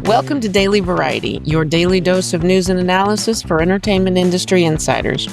Welcome to Daily Variety, your daily dose of news and analysis for entertainment industry insiders.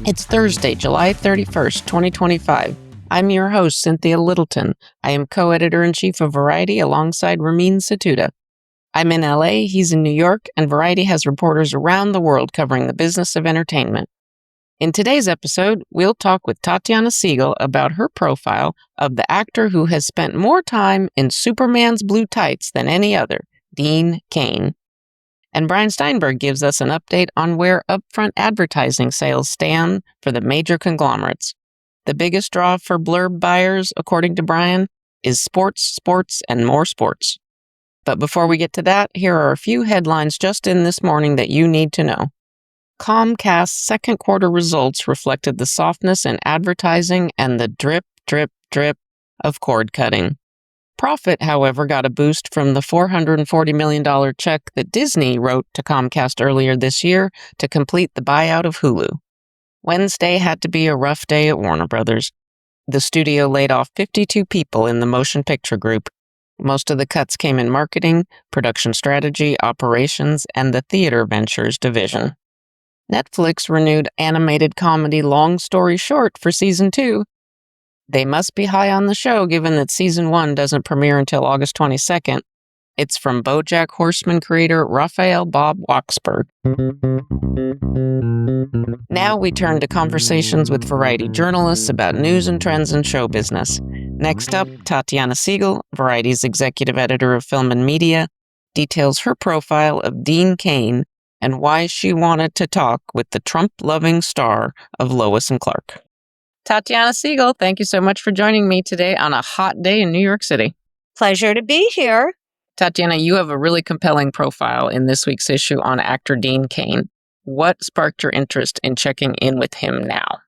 It's Thursday, July 31st, 2025. I'm your host, Cynthia Littleton. I am co-editor-in-chief of Variety alongside Ramin Satuda. I'm in LA, he's in New York, and Variety has reporters around the world covering the business of entertainment. In today's episode, we'll talk with Tatiana Siegel about her profile of the actor who has spent more time in Superman's blue tights than any other, Dean Cain. And Brian Steinberg gives us an update on where upfront advertising sales stand for the major conglomerates. The biggest draw for blurb buyers, according to Brian, is sports, and more sports. But before we get to that, here are a few headlines just in this morning that you need to know. Comcast's second quarter results reflected the softness in advertising and the drip, drip, drip of cord cutting. Profit, however, got a boost from the $440 million check that Disney wrote to Comcast earlier this year to complete the buyout of Hulu. Wednesday had to be a rough day at Warner Brothers. The studio laid off 52 people in the motion picture group. Most of the cuts came in marketing, production strategy, operations, and the theater ventures division. Netflix renewed animated comedy Long Story Short for Season 2. They must be high on the show given that Season 1 doesn't premiere until August 22nd. It's from BoJack Horseman creator Raphael Bob Waksberg. Now we turn to conversations with Variety journalists about news and trends in show business. Next up, Tatiana Siegel, Variety's executive editor of film and media, details her profile of Dean Cain and why she wanted to talk with the Trump-loving star of Lois and Clark. Tatiana Siegel, thank you so much for joining me today on a hot day in New York City. Pleasure to be here. Tatiana, you have a really compelling profile in this week's issue on actor Dean Cain. What sparked your interest in checking in with him now?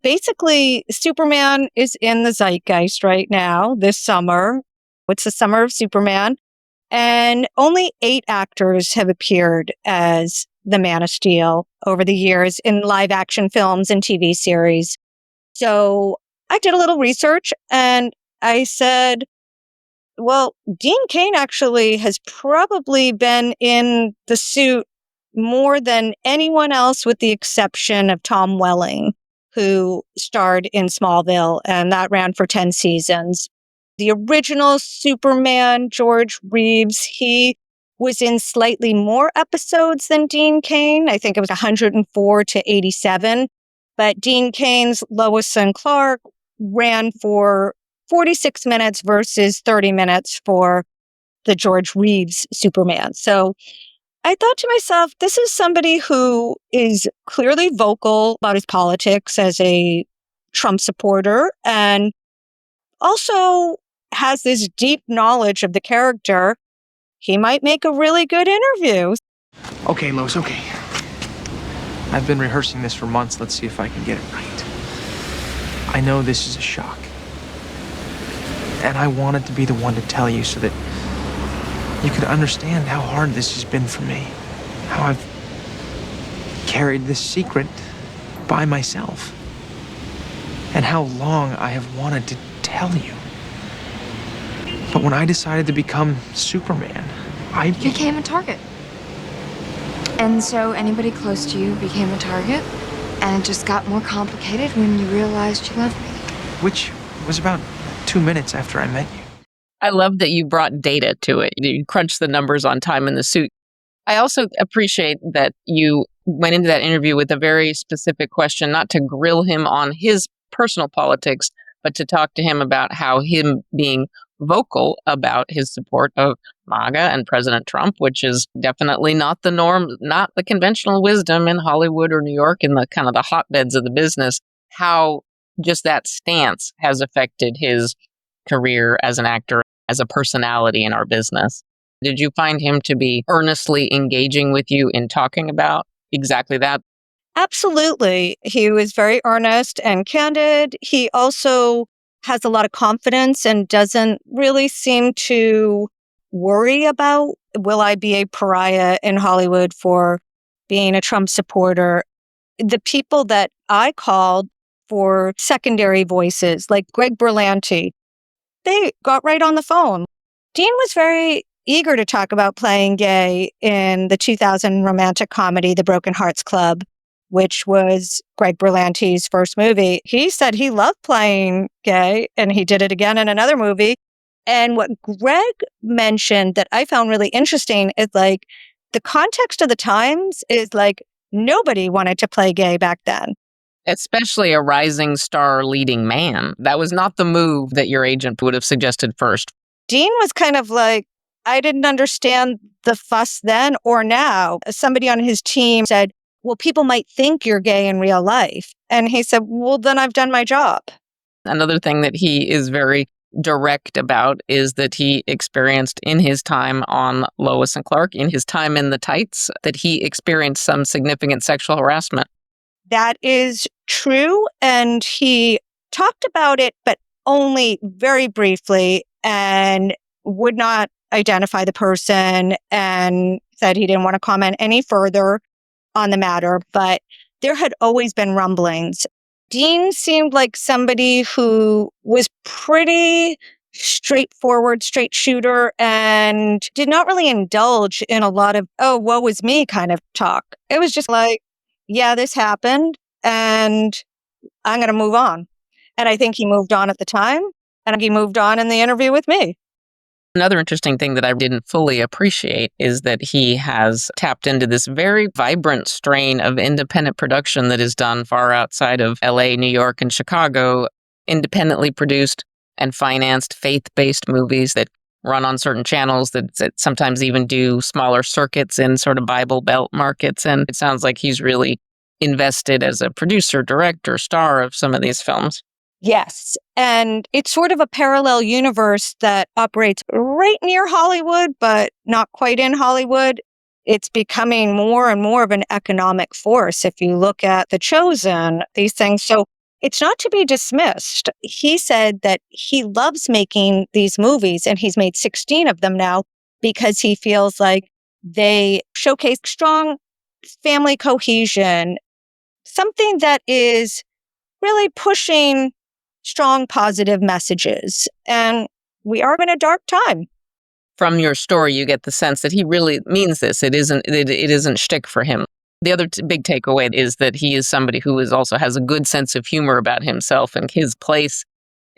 Basically, Superman is in the zeitgeist right now, this summer. It's the summer of Superman. And only 8 actors have appeared as the Man of Steel over the years in live action films and TV series. So I did a little research and I said, well, Dean Cain actually has probably been in the suit more than anyone else with the exception of Tom Welling, who starred in Smallville, and that ran for 10 seasons. The original Superman, George Reeves, he was in slightly more episodes than Dean Cain. I think it was 104 to 87. But Dean Cain's Lois and Clark ran for 46 minutes versus 30 minutes for the George Reeves Superman. So I thought to myself, this is somebody who is clearly vocal about his politics as a Trump supporter and also has this deep knowledge of the character. He might make a really good interview. Okay, Lois, okay. I've been rehearsing this for months. Let's see if I can get it right. I know this is a shock. And I wanted to be the one to tell you so that you could understand how hard this has been for me. How I've carried this secret by myself. And how long I have wanted to tell you. But when I decided to become Superman, I became a target. And so anybody close to you became a target, and it just got more complicated when you realized you loved me. Which was about 2 minutes after I met you. I love that you brought data to it. You crunched the numbers on time in the suit. I also appreciate that you went into that interview with a very specific question, not to grill him on his personal politics, but to talk to him about how him being vocal about his support of MAGA and President Trump, which is definitely not the norm, not the conventional wisdom in Hollywood or New York, in the kind of the hotbeds of the business, how just that stance has affected his career as an actor, as a personality in our business. Did you find him to be earnestly engaging with you in talking about exactly that? Absolutely. He was very earnest and candid. He also has a lot of confidence and doesn't really seem to worry about, will I be a pariah in Hollywood for being a Trump supporter? The people that I called for secondary voices like Greg Berlanti. They got right on the phone. Dean was very eager to talk about playing gay in the 2000 romantic comedy, The Broken Hearts Club, which was Greg Berlanti's first movie. He said he loved playing gay, and he did it again in another movie. And what Greg mentioned that I found really interesting is like the context of the times is like nobody wanted to play gay back then. Especially a rising star leading man. That was not the move that your agent would have suggested first. Dean was kind of like, I didn't understand the fuss then or now. Somebody on his team said, well, people might think you're gay in real life. And he said, well, then I've done my job. Another thing that he is very direct about is that he experienced in his time on Lois and Clark, in his time in the tights, that he experienced some significant sexual harassment. That is true. And he talked about it, but only very briefly, and would not identify the person and said he didn't want to comment any further on the matter. But there had always been rumblings. Dean seemed like somebody who was pretty straightforward, straight shooter, and did not really indulge in a lot of, oh, woe is me kind of talk. It was just like, yeah, this happened and I'm going to move on. And I think he moved on at the time, and he moved on in the interview with me. Another interesting thing that I didn't fully appreciate is that he has tapped into this very vibrant strain of independent production that is done far outside of LA, New York, and Chicago, independently produced and financed faith-based movies that run on certain channels that sometimes even do smaller circuits in sort of Bible Belt markets. And it sounds like he's really invested as a producer, director, star of some of these films. Yes. And it's sort of a parallel universe that operates right near Hollywood, but not quite in Hollywood. It's becoming more and more of an economic force. If you look at The Chosen, these things. So it's not to be dismissed. He said that he loves making these movies, and he's made 16 of them now because he feels like they showcase strong family cohesion, something that is really pushing strong positive messages. And we are in a dark time. From your story, you get the sense that he really means this. It isn't shtick for him. The other big takeaway is that he is somebody who also has a good sense of humor about himself and his place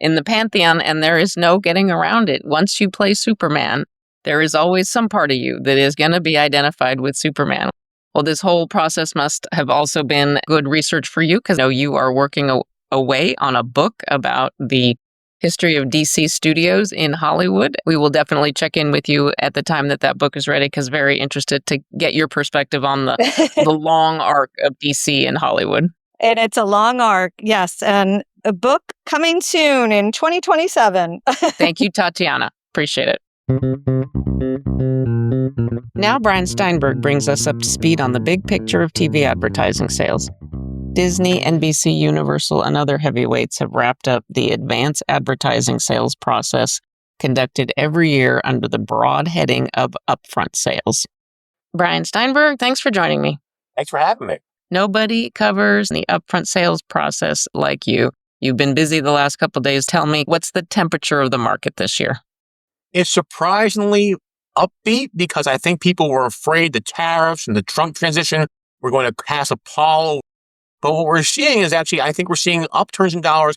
in the pantheon, and there is no getting around it. Once you play Superman, there is always some part of you that is going to be identified with Superman. Well, this whole process must have also been good research for you, because you are working away on a book about the history of DC studios in Hollywood. We will definitely check in with you at the time that book is ready, because very interested to get your perspective on the long arc of DC in Hollywood. And it's a long arc, yes. And a book coming soon in 2027. Thank you, Tatiana. Appreciate it. Now Brian Steinberg brings us up to speed on the big picture of TV advertising sales. Disney, NBC, Universal, and other heavyweights have wrapped up the advance advertising sales process conducted every year under the broad heading of upfront sales. Brian Steinberg, thanks for joining me. Thanks for having me. Nobody covers the upfront sales process like you. You've been busy the last couple of days. Tell me, what's the temperature of the market this year? It's surprisingly upbeat, because I think people were afraid the tariffs and the Trump transition were going to pass a pall. But what we're seeing is actually, I think we're seeing upturns in dollars,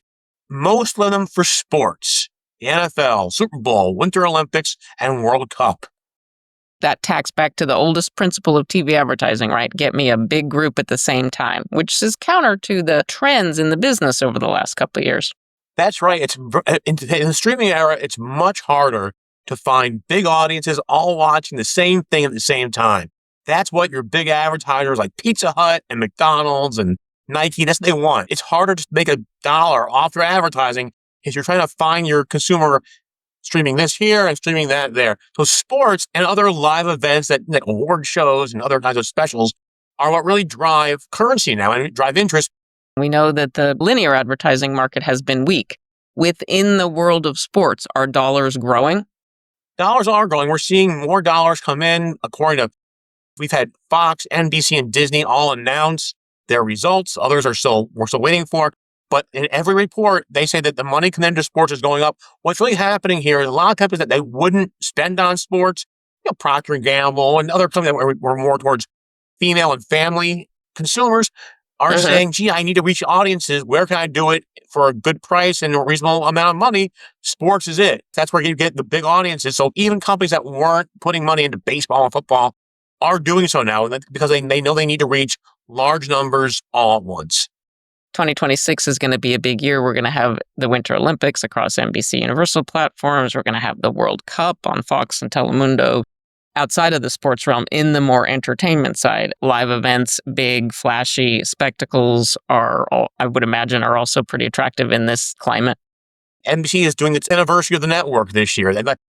most of them for sports, the NFL, Super Bowl, Winter Olympics, and World Cup. That tacks back to the oldest principle of TV advertising, right? Get me a big group at the same time, which is counter to the trends in the business over the last couple of years. That's right. In the streaming era, it's much harder to find big audiences all watching the same thing at the same time. That's what your big advertisers like Pizza Hut and McDonald's and Nike, that's what they want. It's harder to make $1 off their advertising if you're trying to find your consumer streaming this here and streaming that there. So sports and other live events that like award shows and other kinds of specials are what really drive currency now and drive interest. We know that the linear advertising market has been weak. Within the world of sports, are dollars growing? Dollars are growing. We're seeing more dollars come in. We've had Fox, NBC, and Disney all announce their results. Others we're still waiting for. But in every report, they say that the money connected to sports is going up. What's really happening here is a lot of companies that they wouldn't spend on sports, Procter & Gamble and other companies that were more towards female and family consumers are saying, gee, I need to reach audiences. Where can I do it for a good price and a reasonable amount of money? Sports is it. That's where you get the big audiences. So even companies that weren't putting money into baseball and football are doing so now because they know they need to reach large numbers all at once. 2026 is going to be a big year. We're going to have the Winter Olympics across NBCUniversal platforms. We're going to have the World Cup on Fox and Telemundo. Outside of the sports realm, in the more entertainment side, live events, big, flashy spectacles I would imagine, are also pretty attractive in this climate. NBC is doing its anniversary of the network this year.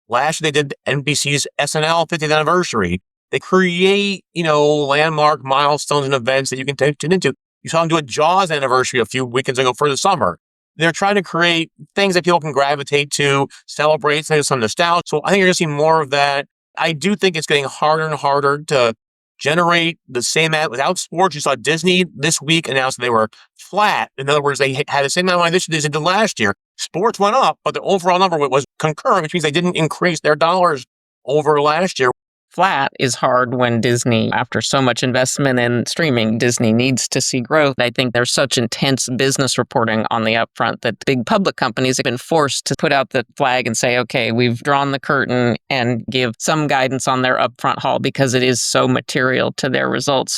Last year, they did NBC's SNL 50th anniversary. They create, landmark milestones and events that you can tune into. You saw them do a Jaws anniversary a few weekends ago for the summer. They're trying to create things that people can gravitate to, celebrate, some nostalgia. So I think you're going to see more of that. I do think it's getting harder and harder to generate the same ad without sports. You saw Disney this week announced they were flat. In other words, they had the same amount of money this year as they did last year. Sports went up, but the overall number was concurrent, which means they didn't increase their dollars over last year. Flat is hard when Disney, after so much investment in streaming, Disney needs to see growth. I think there's such intense business reporting on the upfront that big public companies have been forced to put out the flag and say, okay, we've drawn the curtain and give some guidance on their upfront haul because it is so material to their results.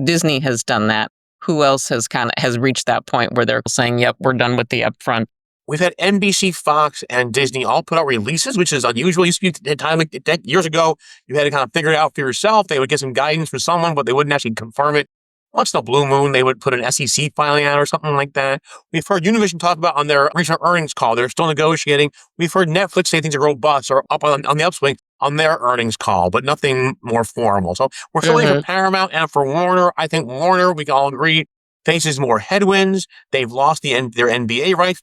Disney has done that. Who else has reached that point where they're saying, yep, we're done with the upfront? We've had NBC, Fox, and Disney all put out releases, which is unusual. Years ago, you had to kind of figure it out for yourself. They would get some guidance from someone, but they wouldn't actually confirm it. Once in a blue moon, they would put an SEC filing out or something like that. We've heard Univision talk about on their recent earnings call. They're still negotiating. We've heard Netflix say things are robust or up on the upswing on their earnings call, but nothing more formal. So we're still waiting for Paramount and for Warner. I think Warner, we can all agree, faces more headwinds. They've lost their NBA rights.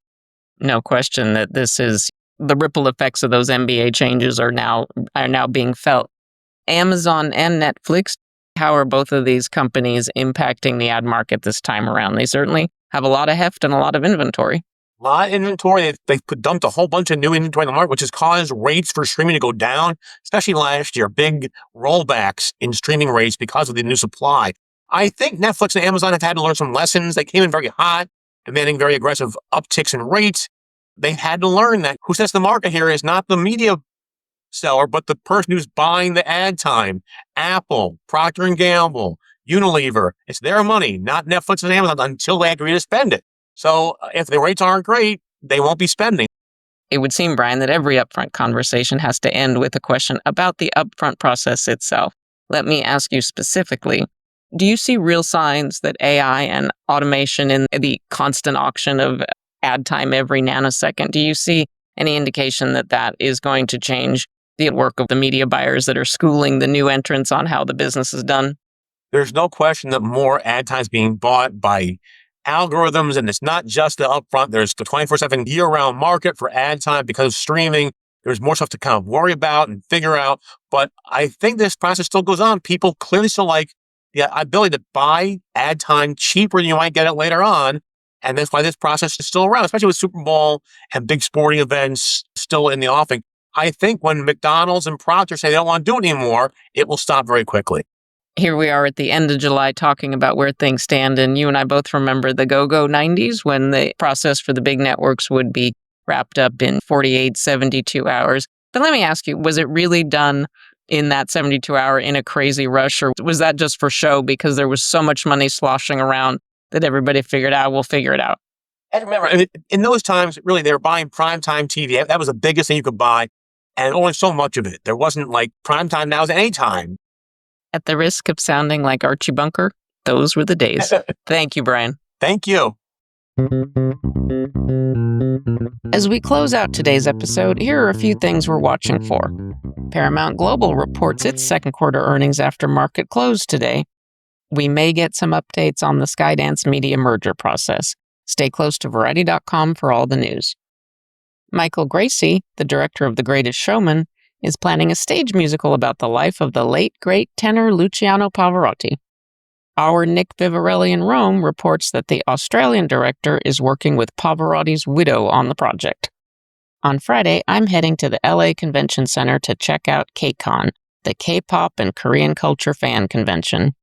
No question that this is the ripple effects of those NBA changes are now being felt. Amazon and Netflix, how are both of these companies impacting the ad market this time around? They certainly have a lot of heft and a lot of inventory. A lot of inventory. They've dumped a whole bunch of new inventory in the market, which has caused rates for streaming to go down, especially last year. Big rollbacks in streaming rates because of the new supply. I think Netflix and Amazon have had to learn some lessons. They came in very hot, demanding very aggressive upticks in rates. They had to learn that who sets the market here is not the media seller, but the person who's buying the ad time. Apple, Procter & Gamble, Unilever. It's their money, not Netflix and Amazon, until they agree to spend it. So if the rates aren't great, they won't be spending. It would seem, Brian, that every upfront conversation has to end with a question about the upfront process itself. Let me ask you specifically, do you see real signs that AI and automation in the constant auction of ad time every nanosecond, do you see any indication that that is going to change the work of the media buyers that are schooling the new entrants on how the business is done? There's no question that more ad time is being bought by algorithms, and it's not just the upfront. There's the 24/7 year-round market for ad time because of streaming. There's more stuff to kind of worry about and figure out. But I think this process still goes on. People clearly still like the ability to buy ad time cheaper than you might get it later on. And that's why this process is still around, especially with Super Bowl and big sporting events still in the offing. I think when McDonald's and Procter say they don't want to do it anymore, it will stop very quickly. Here we are at the end of July talking about where things stand. And you and I both remember the go-go 90s when the process for the big networks would be wrapped up in 48, 72 hours. But let me ask you, was it really done in that 72 hour in a crazy rush? Or was that just for show because there was so much money sloshing around that everybody figured out, we'll figure it out? And remember, in those times, really, they were buying primetime TV. That was the biggest thing you could buy, and only so much of it. There wasn't like primetime now is any time. At the risk of sounding like Archie Bunker, those were the days. Thank you, Brian. Thank you. As we close out today's episode, here are a few things we're watching for. Paramount Global reports its second quarter earnings after market close today. We may get some updates on the Skydance Media merger process. Stay close to Variety.com for all the news. Michael Gracie, the director of The Greatest Showman, is planning a stage musical about the life of the late, great tenor Luciano Pavarotti. Our Nick Vivarelli in Rome reports that the Australian director is working with Pavarotti's widow on the project. On Friday, I'm heading to the LA Convention Center to check out KCON, the K-pop and Korean culture fan convention.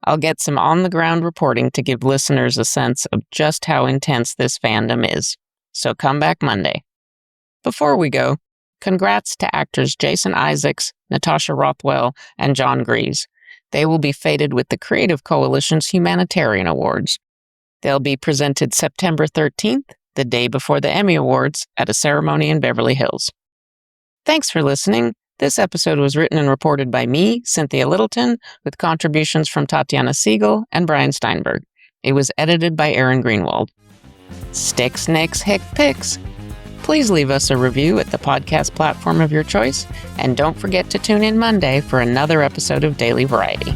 I'll get some on-the-ground reporting to give listeners a sense of just how intense this fandom is. So come back Monday. Before we go, congrats to actors Jason Isaacs, Natasha Rothwell, and John Greaves. They will be feted with the Creative Coalition's Humanitarian Awards. They'll be presented September 13th, the day before the Emmy Awards, at a ceremony in Beverly Hills. Thanks for listening. This episode was written and reported by me, Cynthia Littleton, with contributions from Tatiana Siegel and Brian Steinberg. It was edited by Aaron Greenwald. Stick, snakes, hick, picks. Please leave us a review at the podcast platform of your choice, and don't forget to tune in Monday for another episode of Daily Variety.